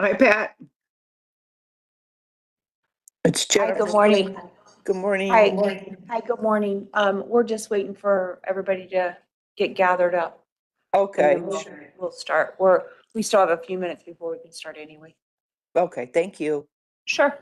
Hi, Pat. It's Hi, Jennifer. good morning. Good morning. Hi, good morning. We're just waiting for everybody to get gathered up. And Okay, then we'll start. We still have a few minutes before we can start anyway. okay, thank you. Sure.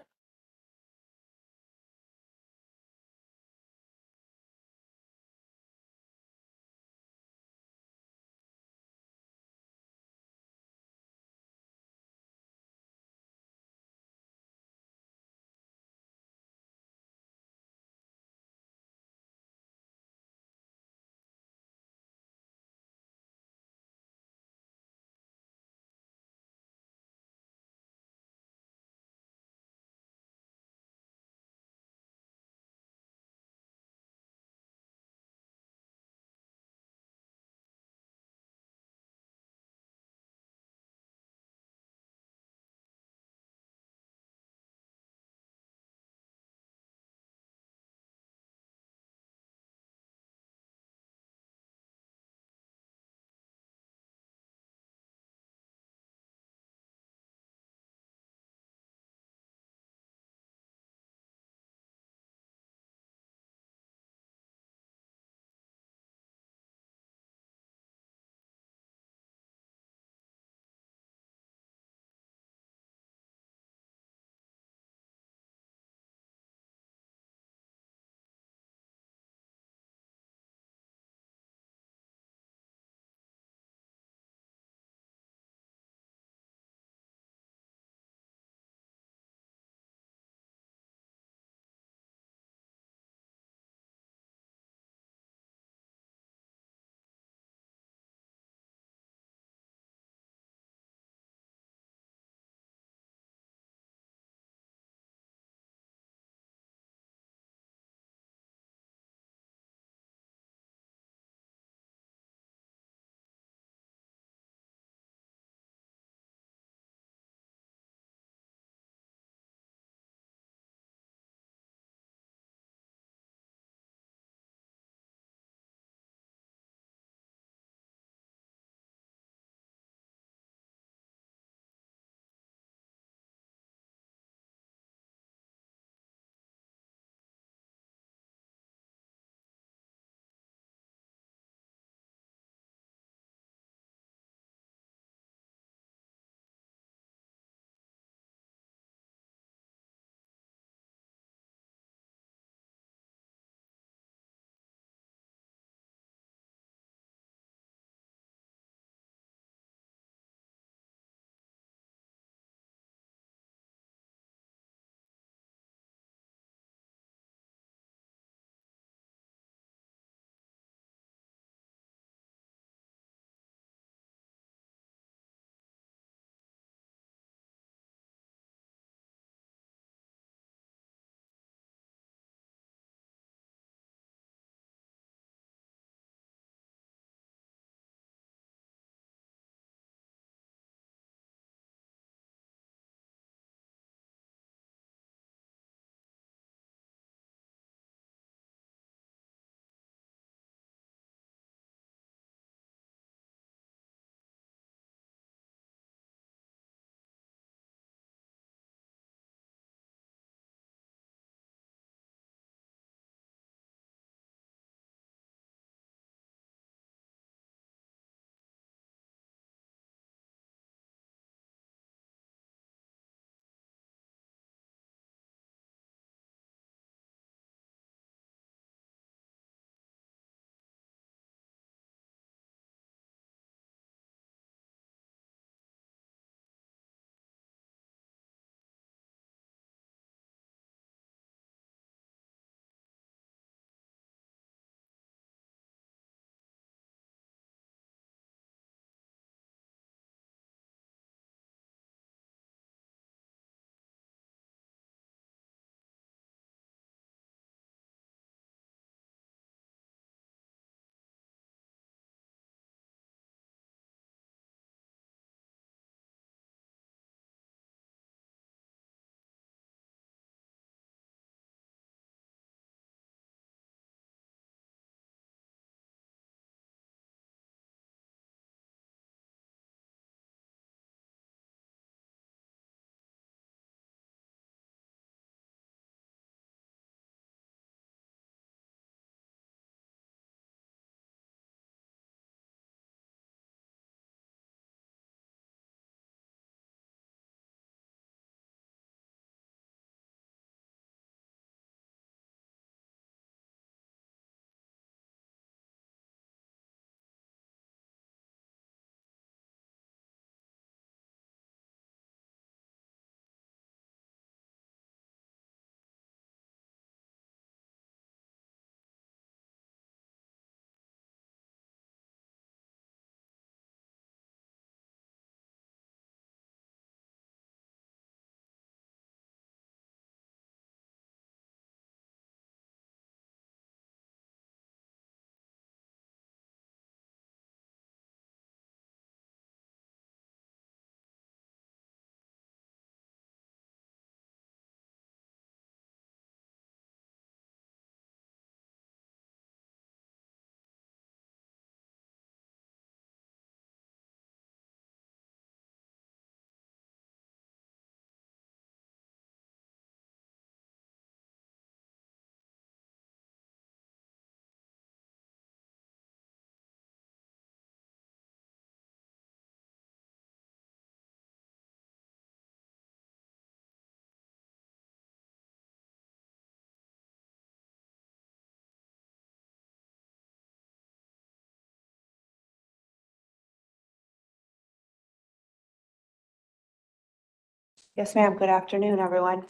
Yes, ma'am. Good afternoon, everyone.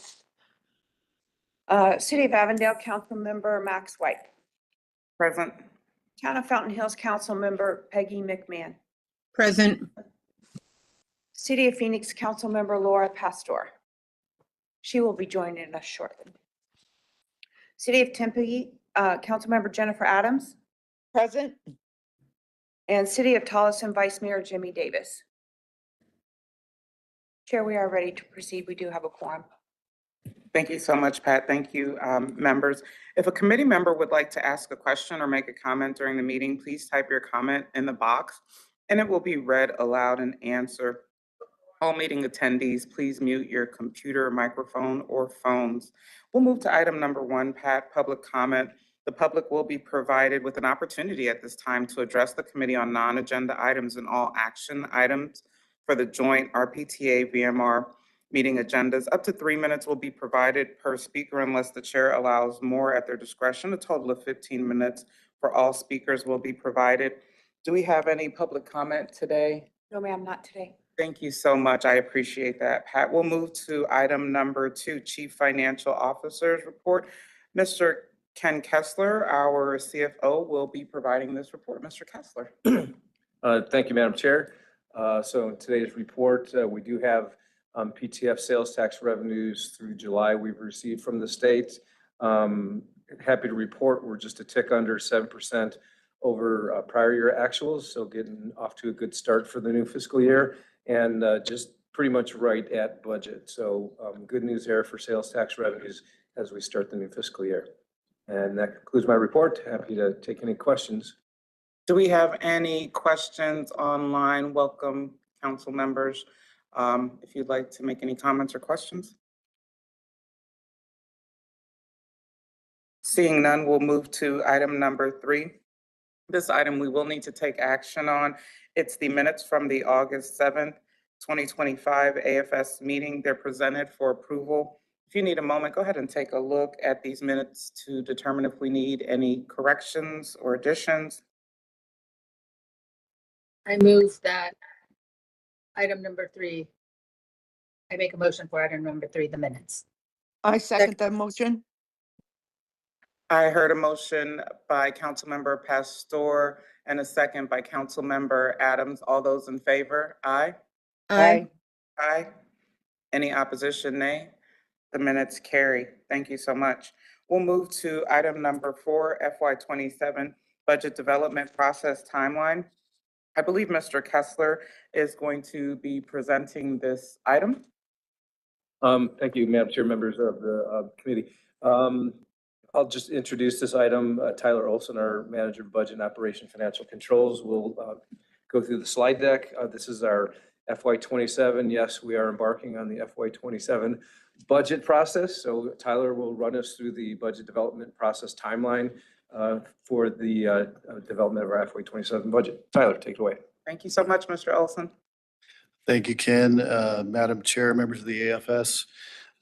City of Avondale Council Member Max White. Present. Town of Fountain Hills Council Member Peggy McMahon. Present. City of Phoenix Council Member Laura Pastor. She will be joining us shortly. City of Tempe, Council Member Jennifer Adams, Present. and City of Tolleson Vice Mayor Jimmy Davis. Chair, we are ready to proceed. We do have a quorum. Thank you so much, Pat. Thank you, members. If a committee member would like to ask a question or make a comment during the meeting, please type your comment in the box and it will be read aloud and answered. All meeting attendees, please mute your computer, microphone, or phones. We'll move to item number 1, Pat, public comment. The public will be provided with an opportunity at this time to address the committee on non-agenda items and all action items for the joint RPTA VMR meeting agendas. Up to 3 minutes will be provided per speaker unless the chair allows more at their discretion. A total of 15 minutes for all speakers will be provided. Do we have any public comment today? No, ma'am, not today. Thank you so much. I appreciate that, Pat. We'll move to item number 2, Chief Financial Officer's report. Mr. Ken Kessler, our CFO, will be providing this report. Mr. Kessler. Thank you, Madam Chair. So in today's report, we do have PTF sales tax revenues through July we've received from the state. Happy to report we're just a tick under 7% over prior year actuals, so getting off to a good start for the new fiscal year and just pretty much right at budget. So good news there for sales tax revenues as we start the new fiscal year. And that concludes my report. Happy to take any questions. Do we have any questions online? Welcome, council members. If you'd like to make any comments or questions. Seeing none, we'll move to item number 3. This item we will need to take action on. It's the minutes from the August 7th, 2025 AFS meeting. They're presented for approval. If you need a moment, go ahead and take a look at these minutes to determine if we need any corrections or additions. I move that item number 3. I make a motion for item number 3, the minutes. I second that motion. I heard a motion by Councilmember Pastor and a second by Councilmember Adams. All those in favor? Aye. Aye. Aye. Any opposition? Nay. The minutes carry. Thank you so much. We'll move to item number 4, FY27 budget development process timeline. I believe Mr. Kessler is going to be presenting this item. Thank you, Madam Chair, members of the committee. I'll just introduce this item. Tyler Olson, our Manager of Budget and Operation Financial Controls, will go through the slide deck. This is our FY27. Yes, we are embarking on the FY27 budget process. So Tyler will run us through the budget development process timeline for the development of our FY27 budget. Tyler, take it away. Thank you so much, Mr. Olson. Thank you, Ken. Madam Chair, members of the AFS,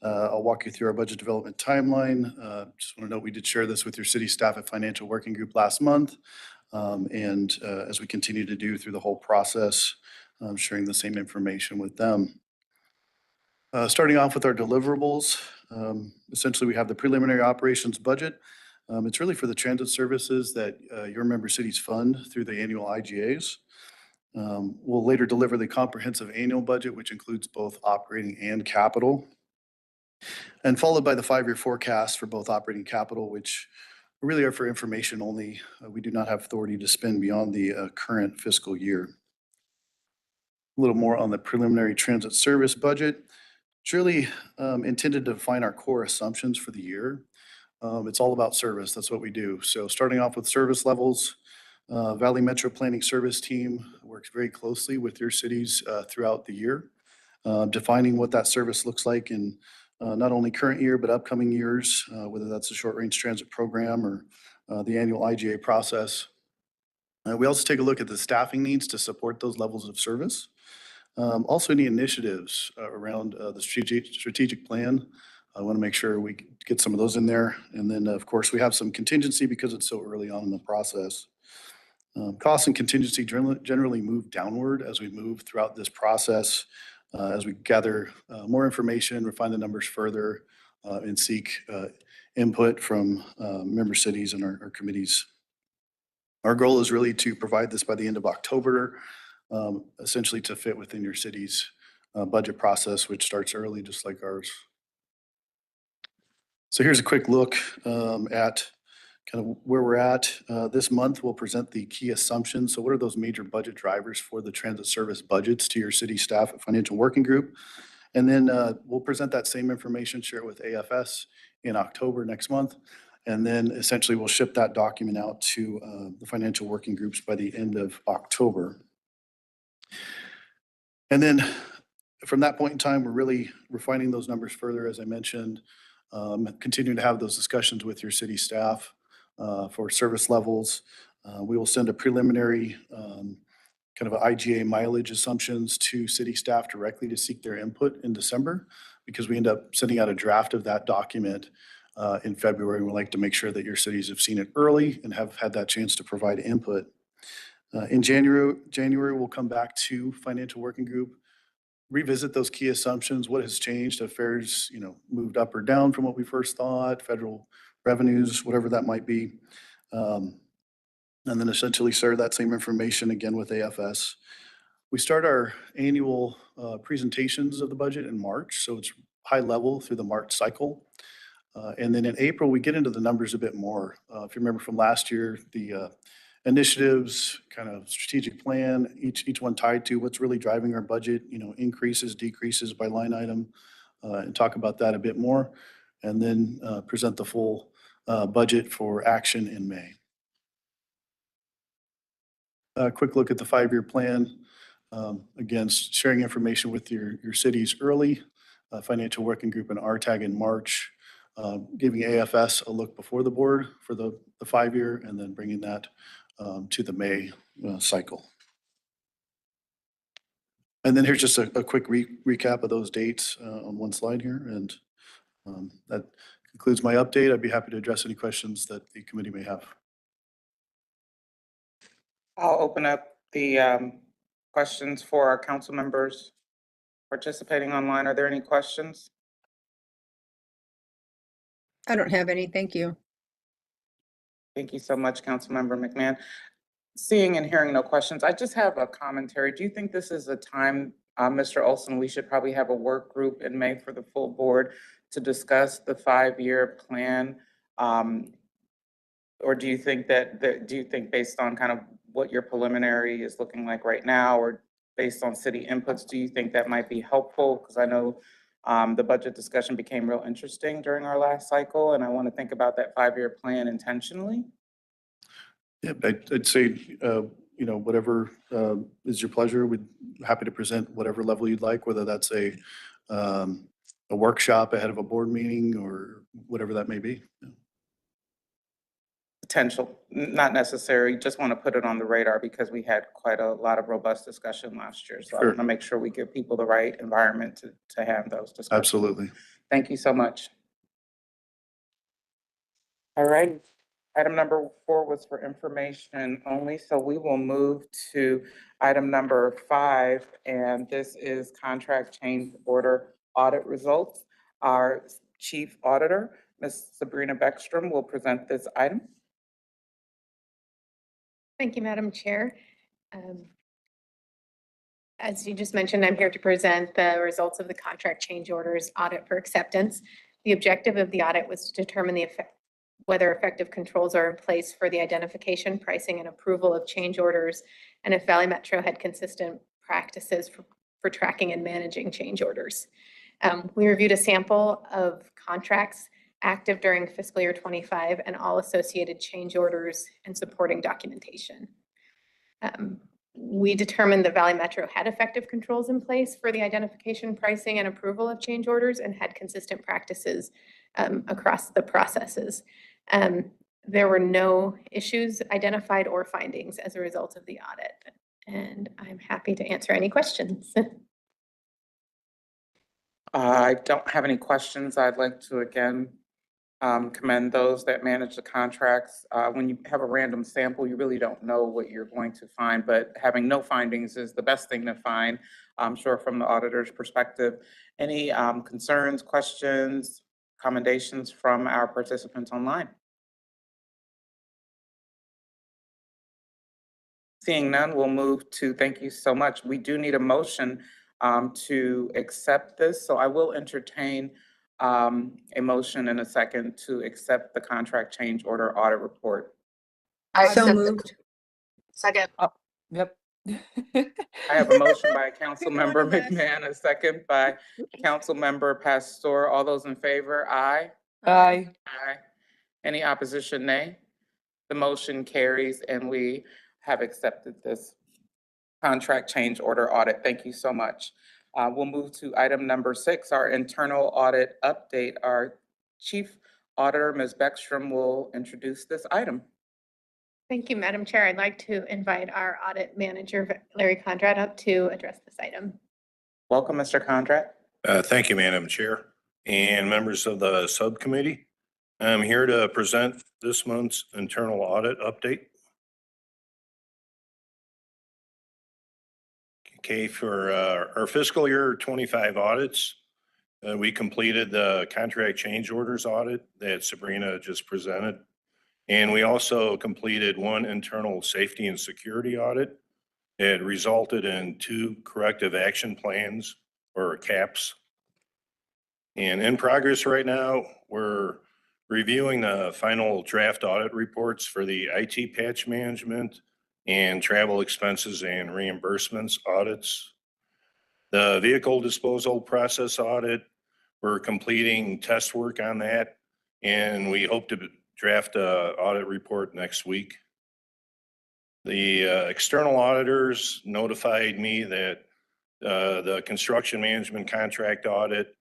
I'll walk you through our budget development timeline. Just want to note we did share this with your city staff at Financial Working Group last month. And as we continue to do through the whole process, sharing the same information with them. Starting off with our deliverables, essentially we have the preliminary operations budget. It's really for the transit services that your member cities fund through the annual IGAs. We'll later deliver the comprehensive annual budget, which includes both operating and capital. And followed by the 5-year forecast for both operating capital, which really are for information only. We do not have authority to spend beyond the current fiscal year. A little more on the preliminary transit service budget. It's really intended to define our core assumptions for the year. It's all about service. That's what we do. So starting off with service levels, Valley Metro Planning Service Team works very closely with your cities throughout the year, defining what that service looks like in not only current year, but upcoming years, whether that's a short range transit program or the annual IGA process. We also take a look at the staffing needs to support those levels of service. Also any initiatives around the strategic plan. I want to make sure we get some of those in there. And then of course we have some contingency because it's so early on in the process. Costs and contingency generally move downward as we move throughout this process. as we gather more information, refine the numbers further, and seek input from member cities and our committees. Our goal is really to provide this by the end of October, essentially to fit within your city's budget process, which starts early, just like ours. So here's a quick look at kind of where we're at. This month, we'll present the key assumptions. So what are those major budget drivers for the transit service budgets to your city staff at Financial Working Group? And then we'll present that same information, share it with AFS in October next month. And then essentially we'll ship that document out to the financial working groups by the end of October. And then from that point in time, we're really refining those numbers further, as I mentioned, continuing to have those discussions with your city staff for service levels. We will send a preliminary kind of an IGA mileage assumptions to city staff directly to seek their input in December, because we end up sending out a draft of that document in February. We'd like to make sure that your cities have seen it early and have had that chance to provide input. In January, we'll come back to Financial Working Group, revisit those key assumptions. What has changed? Have fares, moved up or down from what we first thought? Federal revenues, whatever that might be. And then essentially share that same information again with AFS. We start our annual presentations of the budget in March, so it's high level through the March cycle. And then in April, we get into the numbers a bit more. If you remember from last year, the initiatives, kind of strategic plan, each one tied to what's really driving our budget, increases, decreases by line item, and talk about that a bit more. And then present the full budget for action in May. A quick look at the 5-year plan. Again, sharing information with your cities early, Financial Working Group and RTAG in March, giving AFS a look before the board for the 5-year, and then bringing that to the May cycle. And then here's just a quick recap of those dates on one slide here. And that concludes my update. I'd be happy to address any questions that the committee may have. I'll open up the questions for our council members participating online. Are there any questions? I don't have any, thank you. Thank you so much, Councilmember McMahon. Seeing and hearing no questions, I just have a commentary. Do you think this is a time, Mr. Olson, we should probably have a work group in May for the full board to discuss the 5-year plan? Or do you think based on kind of what your preliminary is looking like right now, or based on city inputs, do you think that might be helpful? Because I know the budget discussion became real interesting during our last cycle, and I want to think about that 5-year plan intentionally. Yeah, I'd say, whatever is your pleasure. We'd happy to present whatever level you'd like, whether that's a workshop ahead of a board meeting or whatever that may be. Yeah. Potential, not necessary. Just want to put it on the radar because we had quite a lot of robust discussion last year. So I want to make sure we give people the right environment to have those discussions. Absolutely. Thank you so much. All right. Item number 4 was for information only. So we will move to item number 5, and this is contract change order audit results. Our chief auditor, Ms. Sabrina Beckstrom, will present this item. Thank you, Madam Chair. As you just mentioned, I'm here to present the results of the contract change orders audit for acceptance. The objective of the audit was to determine whether effective controls are in place for the identification, pricing, and approval of change orders, and if Valley Metro had consistent practices for tracking and managing change orders. We reviewed a sample of contracts active during fiscal year 25 and all associated change orders and supporting documentation. We determined that Valley Metro had effective controls in place for the identification, pricing, and approval of change orders and had consistent practices across the processes. There were no issues identified or findings as a result of the audit, and I'm happy to answer any questions. I don't have any questions. I'd like to again commend those that manage the contracts. When you have a random sample, you really don't know what you're going to find, but having no findings is the best thing to find, I'm sure, from the auditor's perspective. Any concerns, questions, commendations from our participants online? Seeing none, we'll move to thank you so much. We do need a motion to accept this, so I will entertain a motion in a second to accept the contract change order audit report. I So accept moved. Second. Yep. I have a motion by Councilmember McMahon, a second by Councilmember Pastor. All those in favor, aye. Aye. Aye. Any opposition, nay? The motion carries and we have accepted this contract change order audit. Thank you so much. We'll move to item number 6, our internal audit update. Our Chief Auditor, Ms. Beckstrom, will introduce this item. Thank you, Madam Chair. I'd like to invite our audit manager, Larry Conrad, up to address this item. Welcome, Mr. Conrad. Thank you, Madam Chair, and members of the subcommittee. I'm here to present this month's internal audit update. Okay, for our fiscal year 25 audits, we completed the contract change orders audit that Sabrina just presented. And we also completed one internal safety and security audit. It resulted in 2 corrective action plans, or CAPs. And in progress right now, we're reviewing the final draft audit reports for the IT patch management and travel expenses and reimbursements audits. The vehicle disposal process audit, we're completing test work on that, and we hope to draft a audit report next week. The external auditors notified me that the construction management contract audit,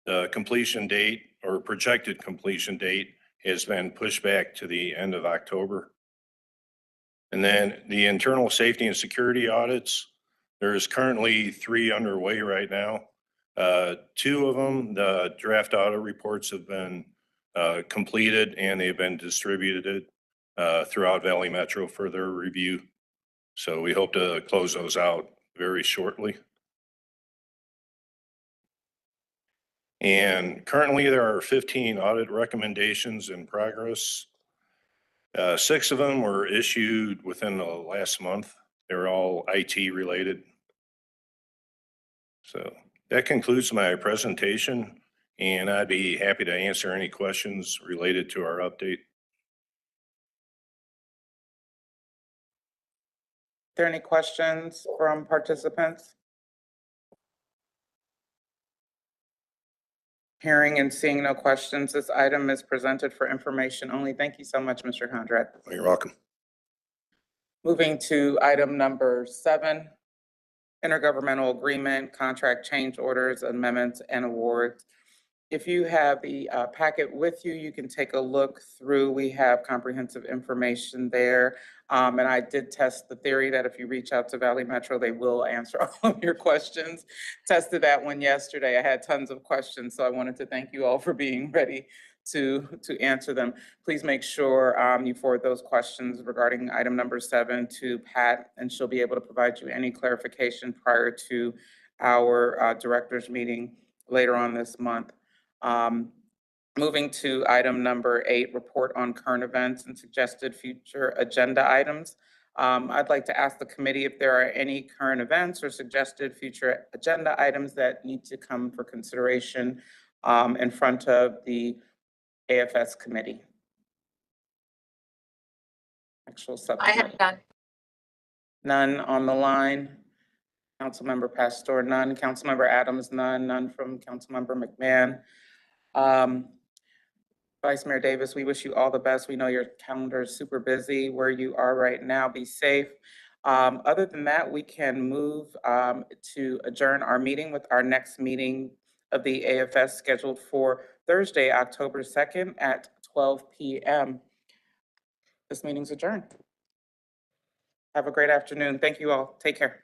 the completion date or projected completion date has been pushed back to the end of October. And then the internal safety and security audits, there's currently 3 underway right now. 2 of them, the draft audit reports have been completed and they've been distributed throughout Valley Metro for their review. So we hope to close those out very shortly. And currently there are 15 audit recommendations in progress. 6 of them were issued within the last month. They're all IT related. So that concludes my presentation, and I'd be happy to answer any questions related to our update. Are there any questions from participants? Hearing and seeing no questions, this item is presented for information only. Thank you so much, Mr. Conrad. You're welcome. Moving to item number 7, intergovernmental agreement, contract change orders, amendments, and awards. If you have the packet with you, you can take a look through. We have comprehensive information there. And I did test the theory that if you reach out to Valley Metro, they will answer all of your questions. Tested that one yesterday. I had tons of questions, so I wanted to thank you all for being ready to answer them. Please make sure you forward those questions regarding item number 7 to Pat, and she'll be able to provide you any clarification prior to our directors meeting later on this month. Moving to item number 8, report on current events and suggested future agenda items. I'd like to ask the committee if there are any current events or suggested future agenda items that need to come for consideration in front of the AFS committee. Actual I subcommittee. have none. None on the line. Councilmember Pastor, none. Councilmember Adams, none. None from Councilmember McMahon. Vice Mayor Davis, we wish you all the best. We know your calendar is super busy where you are right now. Be safe. Other than that, we can move to adjourn our meeting with our next meeting of the AFS scheduled for Thursday, October 2nd at 12 p.m. This meeting's adjourned. Have a great afternoon. Thank you all. Take care.